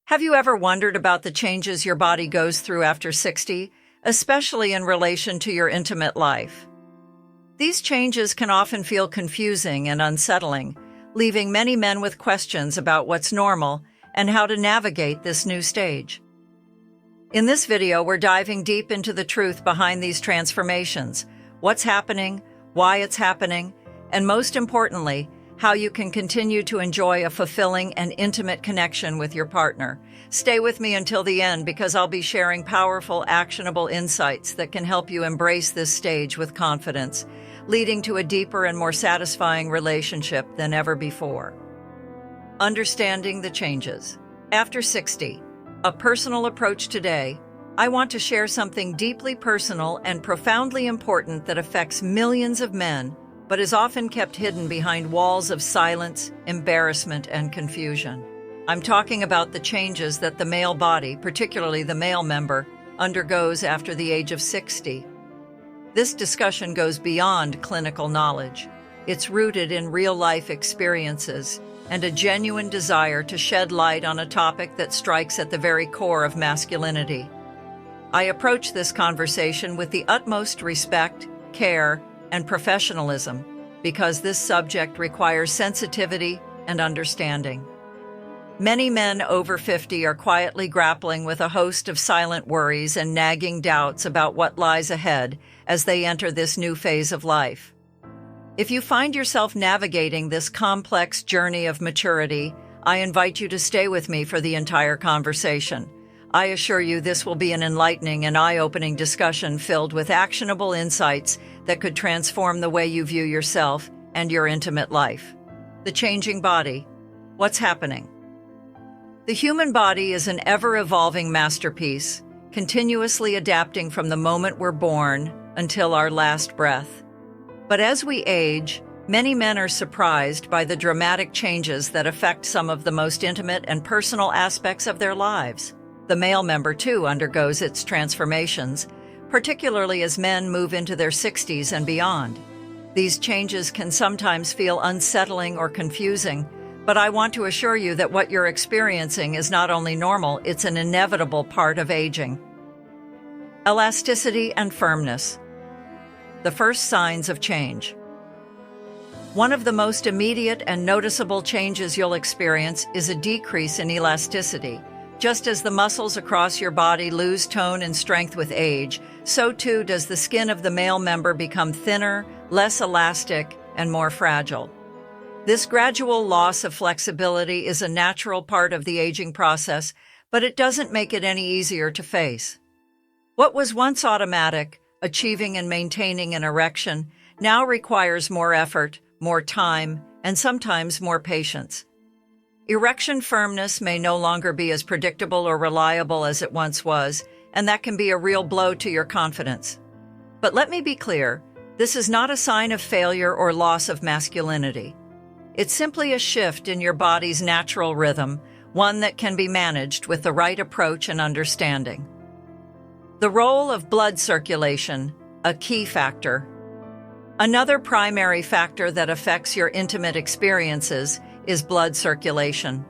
Have you ever wondered about the changes your body goes through after 60, especially in relation to your intimate life? These changes can often feel confusing and unsettling, leaving many men with questions about what's normal and how to navigate this new stage. In this video, we're diving deep into the truth behind these transformations, what's happening, why it's happening, and most importantly, how you can continue to enjoy a fulfilling and intimate connection with your partner. Stay with me until the end because I'll be sharing powerful, actionable insights that can help you embrace this stage with confidence, leading to a deeper and more satisfying relationship than ever before. Understanding the changes. After 60, a personal approach today, I want to share something deeply personal and profoundly important that affects millions of men, but is often kept hidden behind walls of silence, embarrassment, and confusion. I'm talking about the changes that the male body, particularly the male member, undergoes after the age of 60. This discussion goes beyond clinical knowledge. It's rooted in real-life experiences and a genuine desire to shed light on a topic that strikes at the very core of masculinity. I approach this conversation with the utmost respect, care, and professionalism, because this subject requires sensitivity and understanding. Many men over 50 are quietly grappling with a host of silent worries and nagging doubts about what lies ahead as they enter this new phase of life. If you find yourself navigating this complex journey of maturity, I invite you to stay with me for the entire conversation. I assure you this will be an enlightening and eye-opening discussion filled with actionable insights that could transform the way you view yourself and your intimate life. The changing body. What's happening? The human body is an ever-evolving masterpiece, continuously adapting from the moment we're born until our last breath. But as we age, many men are surprised by the dramatic changes that affect some of the most intimate and personal aspects of their lives. The male member, too, undergoes its transformations, particularly as men move into their 60s and beyond. These changes can sometimes feel unsettling or confusing, but I want to assure you that what you're experiencing is not only normal, it's an inevitable part of aging. Elasticity and firmness. The first signs of change. One of the most immediate and noticeable changes you'll experience is a decrease in elasticity. Just as the muscles across your body lose tone and strength with age, so too does the skin of the male member become thinner, less elastic, and more fragile. This gradual loss of flexibility is a natural part of the aging process, but it doesn't make it any easier to face. What was once automatic, achieving and maintaining an erection, now requires more effort, more time, and sometimes more patience. Erection firmness may no longer be as predictable or reliable as it once was, and that can be a real blow to your confidence. But let me be clear, this is not a sign of failure or loss of masculinity. It's simply a shift in your body's natural rhythm, one that can be managed with the right approach and understanding. The role of blood circulation, a key factor. Another primary factor that affects your intimate experiences is blood circulation.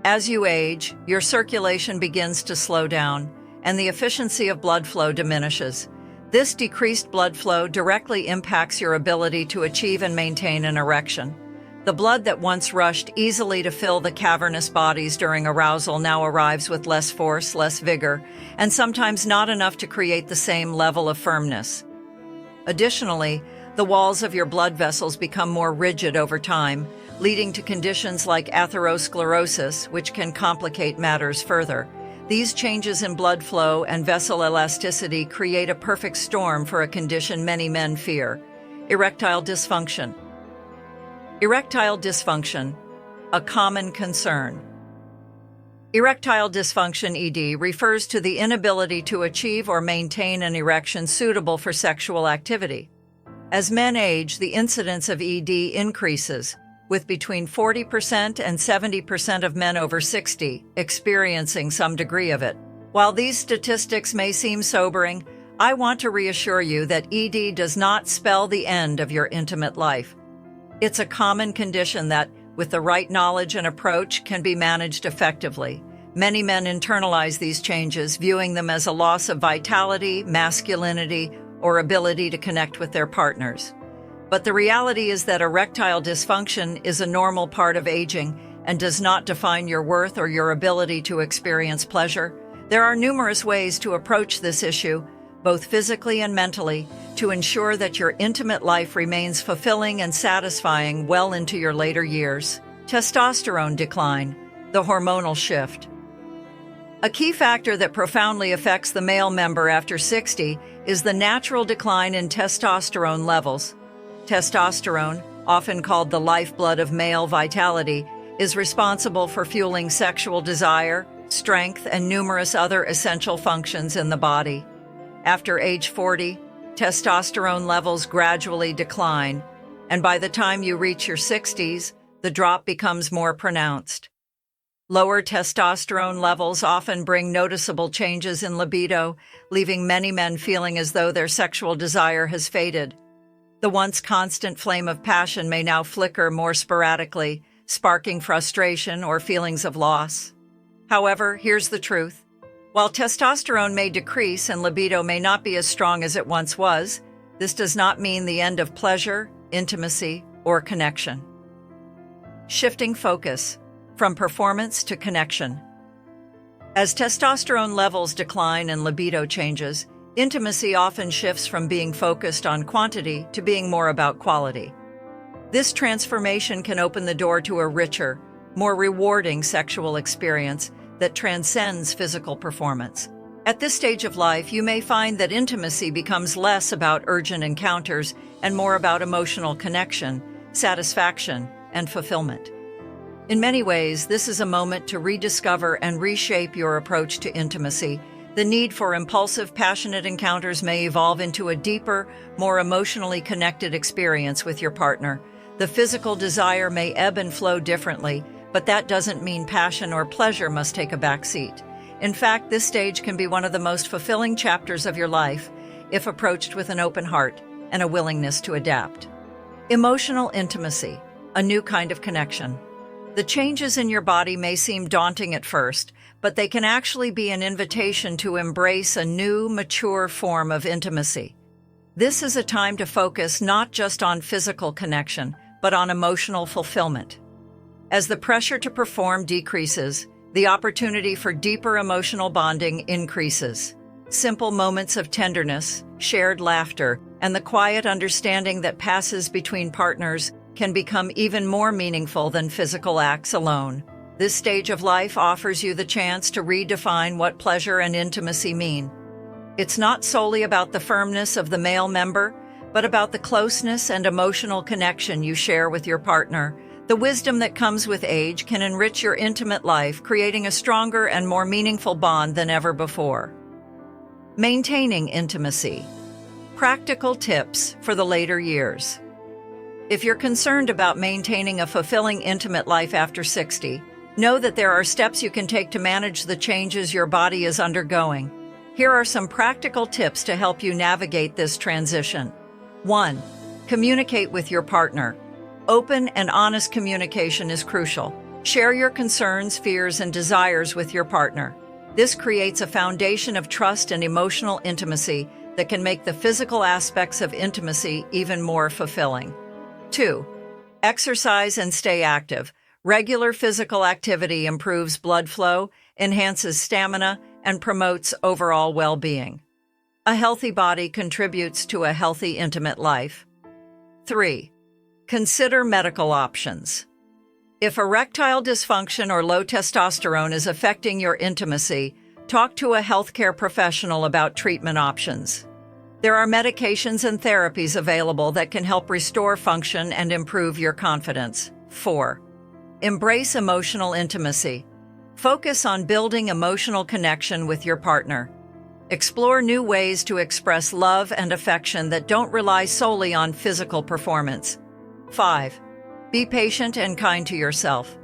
As you age, your circulation begins to slow down, and the efficiency of blood flow diminishes. This decreased blood flow directly impacts your ability to achieve and maintain an erection. The blood that once rushed easily to fill the cavernous bodies during arousal now arrives with less force, less vigor, and sometimes not enough to create the same level of firmness. Additionally, the walls of your blood vessels become more rigid over time, leading to conditions like atherosclerosis, which can complicate matters further. These changes in blood flow and vessel elasticity create a perfect storm for a condition many men fear: erectile dysfunction. Erectile dysfunction, a common concern. Erectile dysfunction (ED) refers to the inability to achieve or maintain an erection suitable for sexual activity. As men age, the incidence of ED increases, with between 40% and 70% of men over 60 experiencing some degree of it. While these statistics may seem sobering, I want to reassure you that ED does not spell the end of your intimate life. It's a common condition that, with the right knowledge and approach, can be managed effectively. Many men internalize these changes, viewing them as a loss of vitality, masculinity, or ability to connect with their partners. But the reality is that erectile dysfunction is a normal part of aging and does not define your worth or your ability to experience pleasure. There are numerous ways to approach this issue, both physically and mentally, to ensure that your intimate life remains fulfilling and satisfying well into your later years. Testosterone decline, the hormonal shift. A key factor that profoundly affects the male member after 60 is the natural decline in testosterone levels. Testosterone, often called the lifeblood of male vitality, is responsible for fueling sexual desire, strength, and numerous other essential functions in the body. After age 40, testosterone levels gradually decline, and by the time you reach your 60s, the drop becomes more pronounced. Lower testosterone levels often bring noticeable changes in libido, leaving many men feeling as though their sexual desire has faded. The once constant flame of passion may now flicker more sporadically, sparking frustration or feelings of loss. However, here's the truth. While testosterone may decrease and libido may not be as strong as it once was, this does not mean the end of pleasure, intimacy, or connection. Shifting focus from performance to connection. As testosterone levels decline and libido changes, intimacy often shifts from being focused on quantity to being more about quality. This transformation can open the door to a richer, more rewarding sexual experience that transcends physical performance. At this stage of life, you may find that intimacy becomes less about urgent encounters and more about emotional connection, satisfaction, and fulfillment. In many ways, this is a moment to rediscover and reshape your approach to intimacy. The need for impulsive, passionate encounters may evolve into a deeper, more emotionally connected experience with your partner. The physical desire may ebb and flow differently, but that doesn't mean passion or pleasure must take a back seat. In fact, this stage can be one of the most fulfilling chapters of your life if approached with an open heart and a willingness to adapt. Emotional intimacy, a new kind of connection. The changes in your body may seem daunting at first, but they can actually be an invitation to embrace a new, mature form of intimacy. This is a time to focus not just on physical connection, but on emotional fulfillment. As the pressure to perform decreases, the opportunity for deeper emotional bonding increases. Simple moments of tenderness, shared laughter, and the quiet understanding that passes between partners can become even more meaningful than physical acts alone. This stage of life offers you the chance to redefine what pleasure and intimacy mean. It's not solely about the firmness of the male member, but about the closeness and emotional connection you share with your partner. The wisdom that comes with age can enrich your intimate life, creating a stronger and more meaningful bond than ever before. Maintaining intimacy. Practical tips for the later years. If you're concerned about maintaining a fulfilling intimate life after 60, know that there are steps you can take to manage the changes your body is undergoing. Here are some practical tips to help you navigate this transition. 1. Communicate with your partner. Open and honest communication is crucial. Share your concerns, fears, and desires with your partner. This creates a foundation of trust and emotional intimacy that can make the physical aspects of intimacy even more fulfilling. 2. Exercise and stay active. Regular physical activity improves blood flow, enhances stamina, and promotes overall well-being. A healthy body contributes to a healthy, intimate life. 3. Consider medical options. If erectile dysfunction or low testosterone is affecting your intimacy, talk to a healthcare professional about treatment options. There are medications and therapies available that can help restore function and improve your confidence. 4. Embrace emotional intimacy. Focus on building emotional connection with your partner. Explore new ways to express love and affection that don't rely solely on physical performance. 5. Be patient and kind to yourself.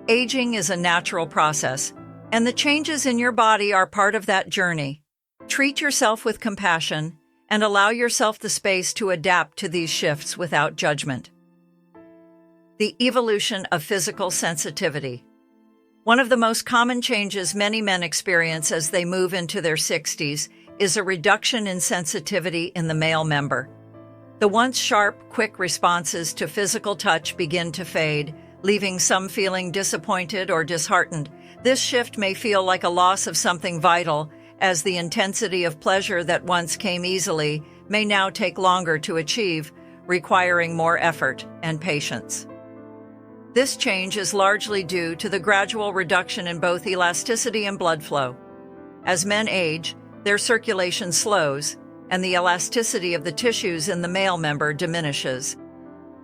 Aging is a natural process, and the changes in your body are part of that journey. Treat yourself with compassion and allow yourself the space to adapt to these shifts without judgment. The evolution of physical sensitivity. One of the most common changes many men experience as they move into their 60s is a reduction in sensitivity in the male member. The once sharp, quick responses to physical touch begin to fade, leaving some feeling disappointed or disheartened. This shift may feel like a loss of something vital, as the intensity of pleasure that once came easily may now take longer to achieve, requiring more effort and patience. This change is largely due to the gradual reduction in both elasticity and blood flow. As men age, their circulation slows, and the elasticity of the tissues in the male member diminishes.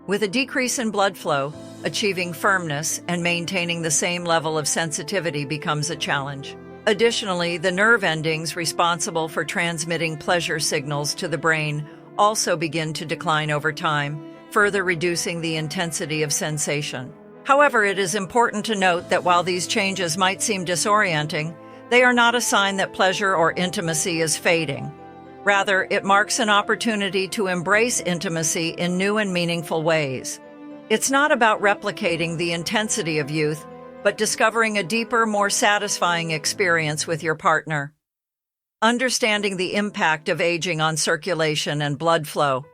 With a decrease in blood flow, achieving firmness and maintaining the same level of sensitivity becomes a challenge. Additionally, the nerve endings responsible for transmitting pleasure signals to the brain also begin to decline over time, further reducing the intensity of sensation. However, it is important to note that while these changes might seem disorienting, they are not a sign that pleasure or intimacy is fading. Rather, it marks an opportunity to embrace intimacy in new and meaningful ways. It's not about replicating the intensity of youth, but discovering a deeper, more satisfying experience with your partner. Understanding the impact of aging on circulation and blood flow.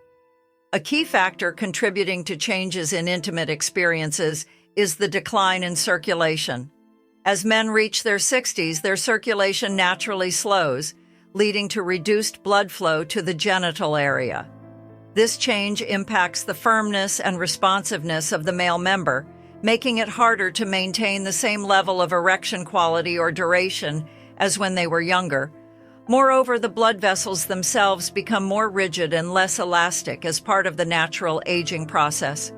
A key factor contributing to changes in intimate experiences is the decline in circulation. As men reach their 60s, their circulation naturally slows, leading to reduced blood flow to the genital area. This change impacts the firmness and responsiveness of the male member, making it harder to maintain the same level of erection quality or duration as when they were younger. Moreover, the blood vessels themselves become more rigid and less elastic as part of the natural aging process.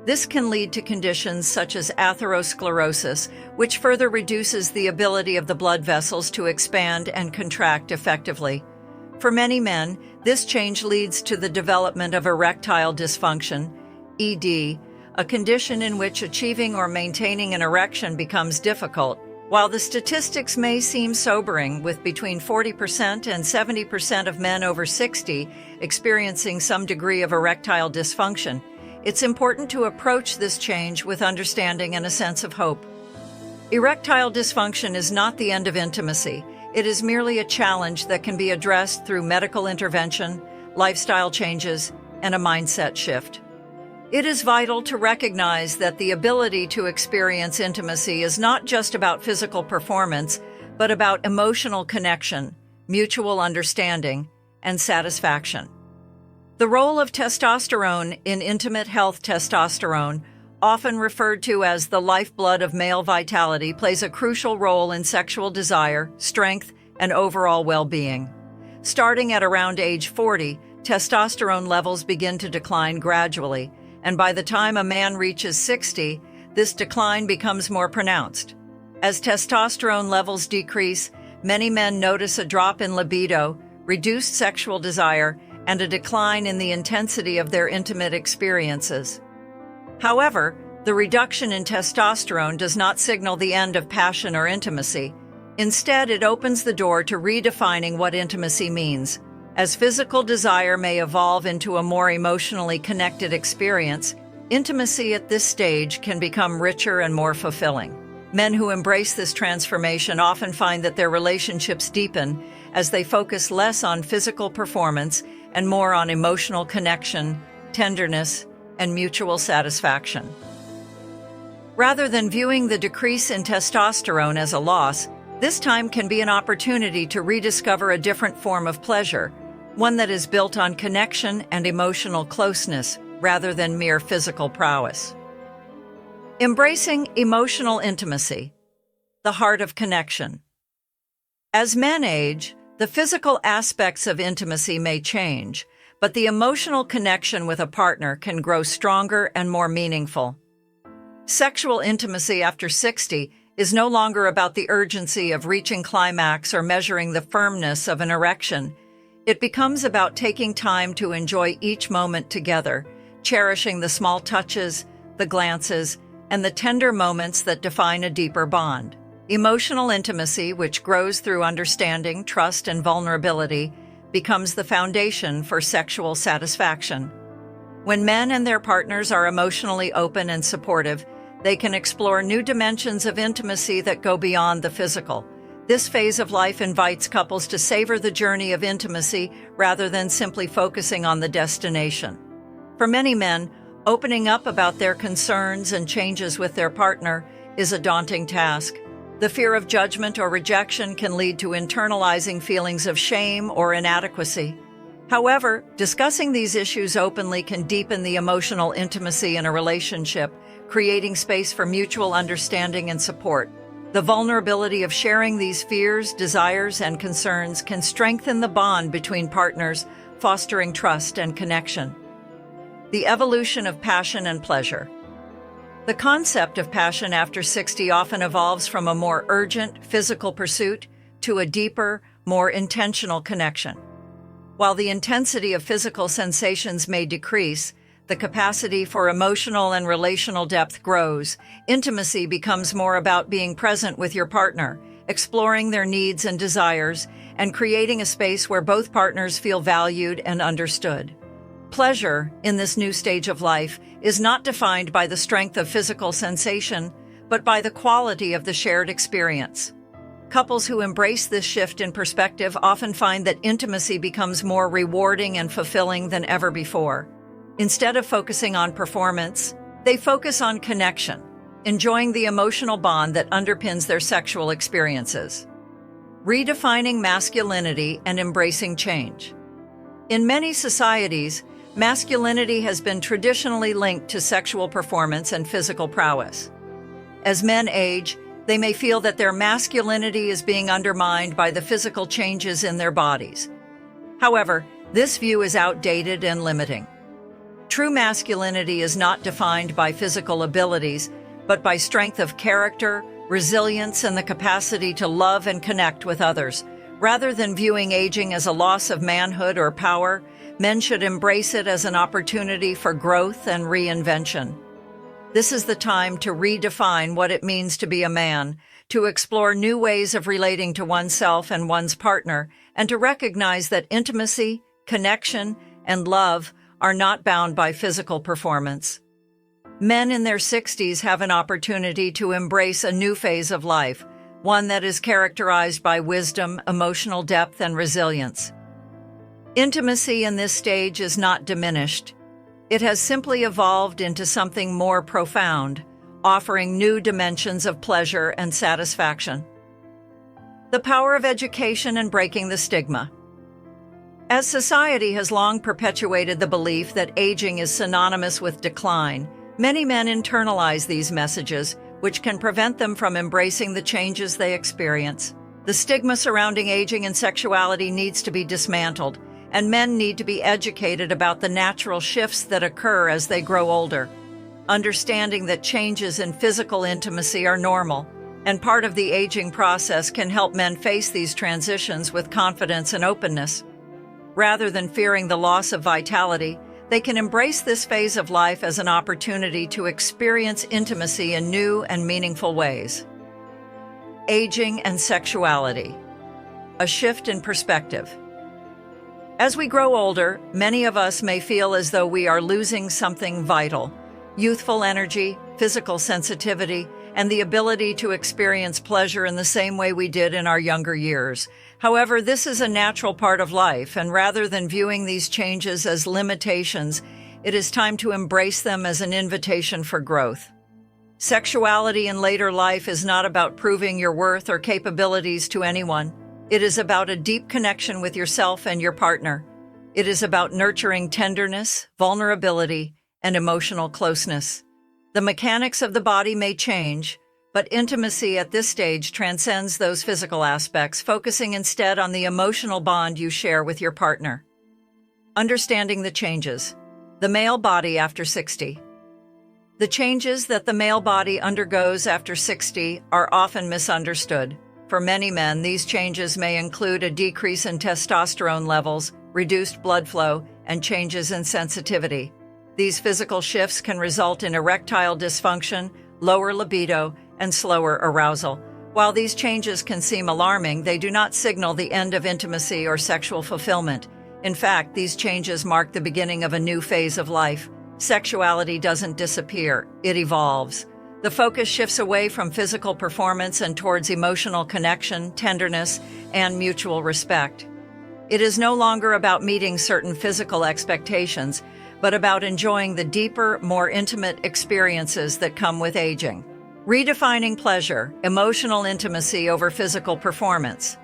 This can lead to conditions such as atherosclerosis, which further reduces the ability of the blood vessels to expand and contract effectively. For many men, this change leads to the development of erectile dysfunction, ED, a condition in which achieving or maintaining an erection becomes difficult. While the statistics may seem sobering, with between 40% and 70% of men over 60 experiencing some degree of erectile dysfunction, it's important to approach this change with understanding and a sense of hope. Erectile dysfunction is not the end of intimacy. It is merely a challenge that can be addressed through medical intervention, lifestyle changes, and a mindset shift. It is vital to recognize that the ability to experience intimacy is not just about physical performance, but about emotional connection, mutual understanding, and satisfaction. The role of testosterone in intimate health. Testosterone, often referred to as the lifeblood of male vitality, plays a crucial role in sexual desire, strength, and overall well-being. Starting at around age 40, testosterone levels begin to decline gradually, and by the time a man reaches 60, this decline becomes more pronounced. As testosterone levels decrease, many men notice a drop in libido, reduced sexual desire, and a decline in the intensity of their intimate experiences. However, the reduction in testosterone does not signal the end of passion or intimacy. Instead, it opens the door to redefining what intimacy means. As physical desire may evolve into a more emotionally connected experience, intimacy at this stage can become richer and more fulfilling. Men who embrace this transformation often find that their relationships deepen as they focus less on physical performance and more on emotional connection, tenderness, and mutual satisfaction. Rather than viewing the decrease in testosterone as a loss, this time can be an opportunity to rediscover a different form of pleasure, one that is built on connection and emotional closeness rather than mere physical prowess. Embracing emotional intimacy, the heart of connection. As men age, the physical aspects of intimacy may change, but the emotional connection with a partner can grow stronger and more meaningful. Sexual intimacy after 60 is no longer about the urgency of reaching climax or measuring the firmness of an erection. It becomes about taking time to enjoy each moment together, cherishing the small touches, the glances, and the tender moments that define a deeper bond. Emotional intimacy, which grows through understanding, trust, and vulnerability, becomes the foundation for sexual satisfaction. When men and their partners are emotionally open and supportive, they can explore new dimensions of intimacy that go beyond the physical. This phase of life invites couples to savor the journey of intimacy rather than simply focusing on the destination. For many men, opening up about their concerns and changes with their partner is a daunting task. The fear of judgment or rejection can lead to internalizing feelings of shame or inadequacy. However, discussing these issues openly can deepen the emotional intimacy in a relationship, creating space for mutual understanding and support. The vulnerability of sharing these fears, desires, and concerns can strengthen the bond between partners, fostering trust and connection. The evolution of passion and pleasure. The concept of passion after 60 often evolves from a more urgent physical pursuit to a deeper, more intentional connection. While the intensity of physical sensations may decrease, the capacity for emotional and relational depth grows. Intimacy becomes more about being present with your partner, exploring their needs and desires, and creating a space where both partners feel valued and understood. Pleasure, in this new stage of life, is not defined by the strength of physical sensation, but by the quality of the shared experience. Couples who embrace this shift in perspective often find that intimacy becomes more rewarding and fulfilling than ever before. Instead of focusing on performance, they focus on connection, enjoying the emotional bond that underpins their sexual experiences. Redefining masculinity and embracing change. In many societies, masculinity has been traditionally linked to sexual performance and physical prowess. As men age, they may feel that their masculinity is being undermined by the physical changes in their bodies. However, this view is outdated and limiting. True masculinity is not defined by physical abilities, but by strength of character, resilience, and the capacity to love and connect with others. Rather than viewing aging as a loss of manhood or power, men should embrace it as an opportunity for growth and reinvention. This is the time to redefine what it means to be a man, to explore new ways of relating to oneself and one's partner, and to recognize that intimacy, connection, and love are not bound by physical performance. Men in their 60s have an opportunity to embrace a new phase of life, one that is characterized by wisdom, emotional depth, and resilience. Intimacy in this stage is not diminished. It has simply evolved into something more profound, offering new dimensions of pleasure and satisfaction. The power of education and breaking the stigma. As society has long perpetuated the belief that aging is synonymous with decline, many men internalize these messages, which can prevent them from embracing the changes they experience. The stigma surrounding aging and sexuality needs to be dismantled, and men need to be educated about the natural shifts that occur as they grow older. Understanding that changes in physical intimacy are normal, and part of the aging process can help men face these transitions with confidence and openness. Rather than fearing the loss of vitality, they can embrace this phase of life as an opportunity to experience intimacy in new and meaningful ways. Aging and sexuality. A shift in perspective. As we grow older, many of us may feel as though we are losing something vital: youthful energy, physical sensitivity, and the ability to experience pleasure in the same way we did in our younger years. However, this is a natural part of life, and rather than viewing these changes as limitations, it is time to embrace them as an invitation for growth. Sexuality in later life is not about proving your worth or capabilities to anyone. It is about a deep connection with yourself and your partner. It is about nurturing tenderness, vulnerability, and emotional closeness. The mechanics of the body may change, but intimacy at this stage transcends those physical aspects, focusing instead on the emotional bond you share with your partner. Understanding the changes. The male body after 60. The changes that the male body undergoes after 60 are often misunderstood. For many men, these changes may include a decrease in testosterone levels, reduced blood flow, and changes in sensitivity. These physical shifts can result in erectile dysfunction, lower libido, and slower arousal. While these changes can seem alarming, they do not signal the end of intimacy or sexual fulfillment. In fact, these changes mark the beginning of a new phase of life. Sexuality doesn't disappear, it evolves. The focus shifts away from physical performance and towards emotional connection, tenderness, and mutual respect. It is no longer about meeting certain physical expectations, but about enjoying the deeper, more intimate experiences that come with aging. Redefining pleasure, emotional intimacy over physical performance.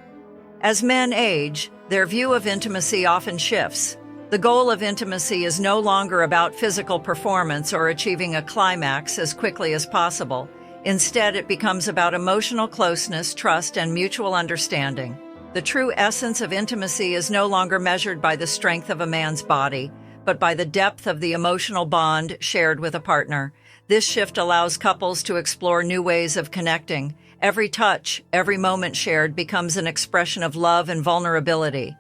As men age, their view of intimacy often shifts. The goal of intimacy is no longer about physical performance or achieving a climax as quickly as possible. Instead, it becomes about emotional closeness, trust, and mutual understanding. The true essence of intimacy is no longer measured by the strength of a man's body, but by the depth of the emotional bond shared with a partner. This shift allows couples to explore new ways of connecting. Every touch, every moment shared becomes an expression of love and vulnerability.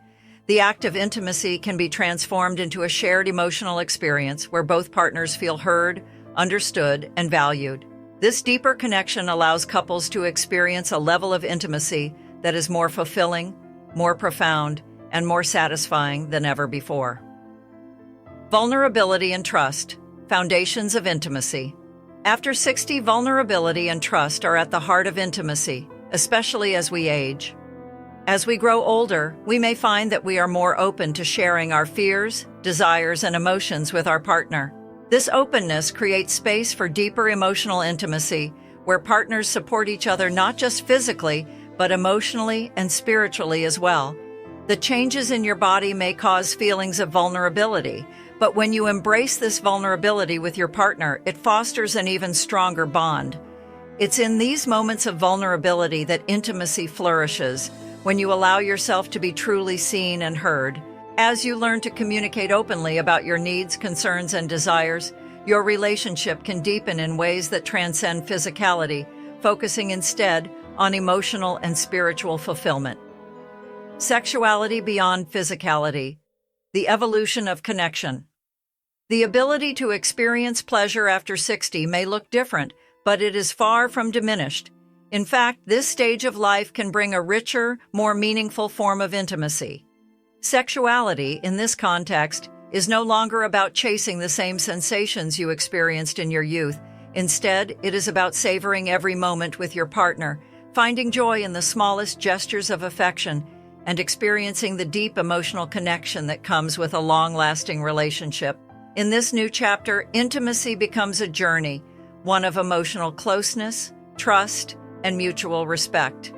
The act of intimacy can be transformed into a shared emotional experience where both partners feel heard, understood, and valued. This deeper connection allows couples to experience a level of intimacy that is more fulfilling, more profound, and more satisfying than ever before. Vulnerability and trust, foundations of intimacy. After 60, vulnerability and trust are at the heart of intimacy, especially as we age. As we grow older, we may find that we are more open to sharing our fears, desires, and emotions with our partner. This openness creates space for deeper emotional intimacy, where partners support each other not just physically, but emotionally and spiritually as well. The changes in your body may cause feelings of vulnerability, but when you embrace this vulnerability with your partner, it fosters an even stronger bond. It's in these moments of vulnerability that intimacy flourishes, when you allow yourself to be truly seen and heard. As you learn to communicate openly about your needs, concerns, and desires, your relationship can deepen in ways that transcend physicality, focusing instead on emotional and spiritual fulfillment. Sexuality beyond physicality. The evolution of connection. The ability to experience pleasure after 60 may look different, but it is far from diminished. In fact, this stage of life can bring a richer, more meaningful form of intimacy. Sexuality, in this context, is no longer about chasing the same sensations you experienced in your youth. Instead, it is about savoring every moment with your partner, finding joy in the smallest gestures of affection, and experiencing the deep emotional connection that comes with a long-lasting relationship. In this new chapter, intimacy becomes a journey, one of emotional closeness, trust, and mutual respect.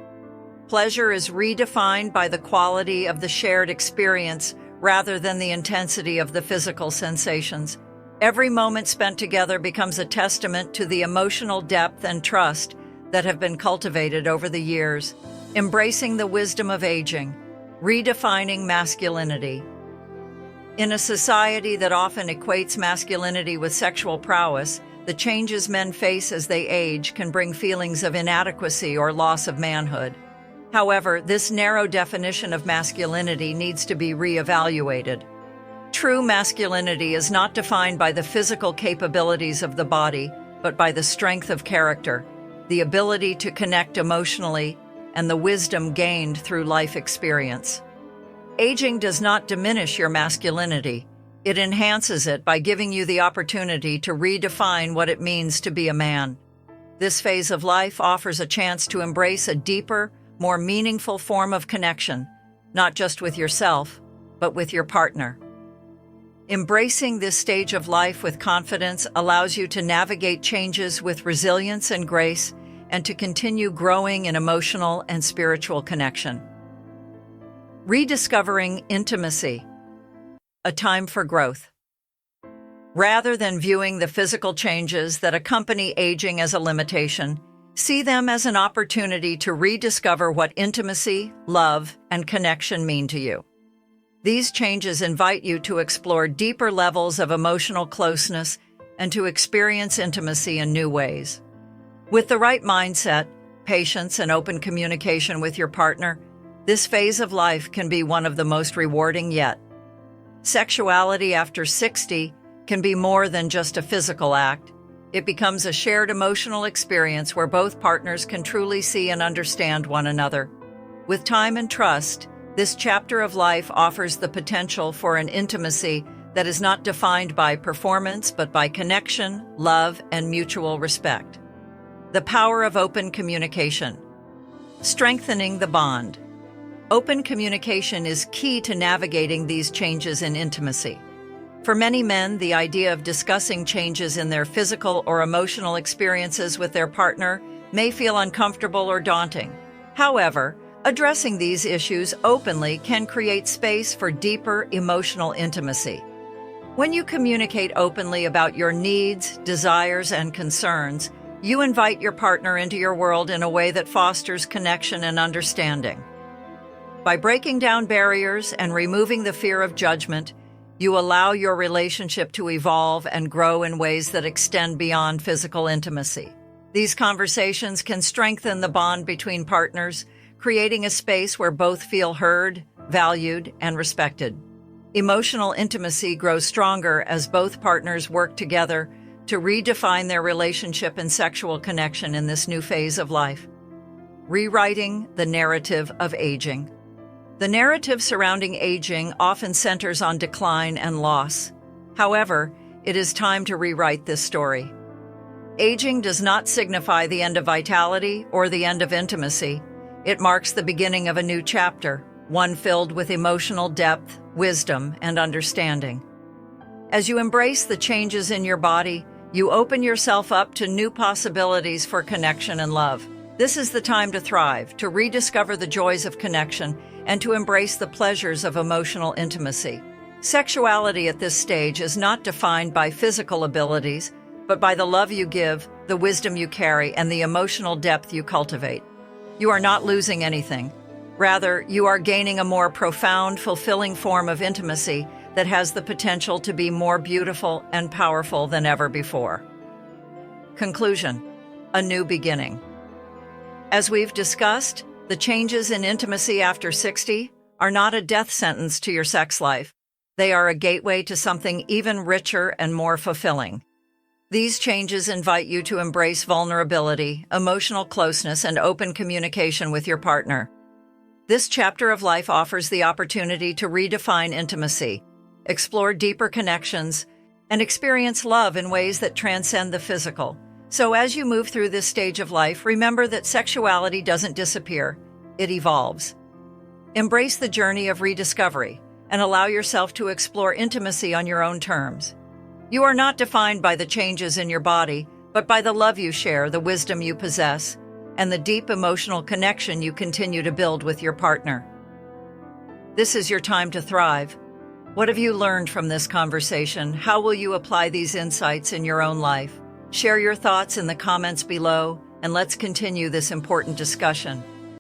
Pleasure is redefined by the quality of the shared experience rather than the intensity of the physical sensations. Every moment spent together becomes a testament to the emotional depth and trust that have been cultivated over the years. Embracing the wisdom of aging, redefining masculinity. In a society that often equates masculinity with sexual prowess, the changes men face as they age can bring feelings of inadequacy or loss of manhood. However, this narrow definition of masculinity needs to be reevaluated. True masculinity is not defined by the physical capabilities of the body, but by the strength of character, the ability to connect emotionally, and the wisdom gained through life experience. Aging does not diminish your masculinity. It enhances it by giving you the opportunity to redefine what it means to be a man. This phase of life offers a chance to embrace a deeper, more meaningful form of connection, not just with yourself, but with your partner. Embracing this stage of life with confidence allows you to navigate changes with resilience and grace, and to continue growing in emotional and spiritual connection. Rediscovering intimacy. A time for growth. Rather than viewing the physical changes that accompany aging as a limitation, see them as an opportunity to rediscover what intimacy, love, and connection mean to you. These changes invite you to explore deeper levels of emotional closeness and to experience intimacy in new ways. With the right mindset, patience, and open communication with your partner, this phase of life can be one of the most rewarding yet. Sexuality after 60 can be more than just a physical act. It becomes a shared emotional experience where both partners can truly see and understand one another. With time and trust, this chapter of life offers the potential for an intimacy that is not defined by performance, but by connection, love, and mutual respect. The power of open communication. Strengthening the bond. Open communication is key to navigating these changes in intimacy. For many men, the idea of discussing changes in their physical or emotional experiences with their partner may feel uncomfortable or daunting. However, addressing these issues openly can create space for deeper emotional intimacy. When you communicate openly about your needs, desires, and concerns, you invite your partner into your world in a way that fosters connection and understanding. By breaking down barriers and removing the fear of judgment, you allow your relationship to evolve and grow in ways that extend beyond physical intimacy. These conversations can strengthen the bond between partners, creating a space where both feel heard, valued, and respected. Emotional intimacy grows stronger as both partners work together to redefine their relationship and sexual connection in this new phase of life. Rewriting the narrative of aging. The narrative surrounding aging often centers on decline and loss. However, it is time to rewrite this story. Aging does not signify the end of vitality or the end of intimacy. It marks the beginning of a new chapter, one filled with emotional depth, wisdom, and understanding. As you embrace the changes in your body, you open yourself up to new possibilities for connection and love. This is the time to thrive, to rediscover the joys of connection, and to embrace the pleasures of emotional intimacy. Sexuality at this stage is not defined by physical abilities, but by the love you give, the wisdom you carry, and the emotional depth you cultivate. You are not losing anything. Rather, you are gaining a more profound, fulfilling form of intimacy that has the potential to be more beautiful and powerful than ever before. Conclusion: a new beginning. As we've discussed, the changes in intimacy after 60 are not a death sentence to your sex life. They are a gateway to something even richer and more fulfilling. These changes invite you to embrace vulnerability, emotional closeness, and open communication with your partner. This chapter of life offers the opportunity to redefine intimacy, explore deeper connections, and experience love in ways that transcend the physical. So as you move through this stage of life, remember that sexuality doesn't disappear, it evolves. Embrace the journey of rediscovery and allow yourself to explore intimacy on your own terms. You are not defined by the changes in your body, but by the love you share, the wisdom you possess, and the deep emotional connection you continue to build with your partner. This is your time to thrive. What have you learned from this conversation? How will you apply these insights in your own life? Share your thoughts in the comments below, and let's continue this important discussion.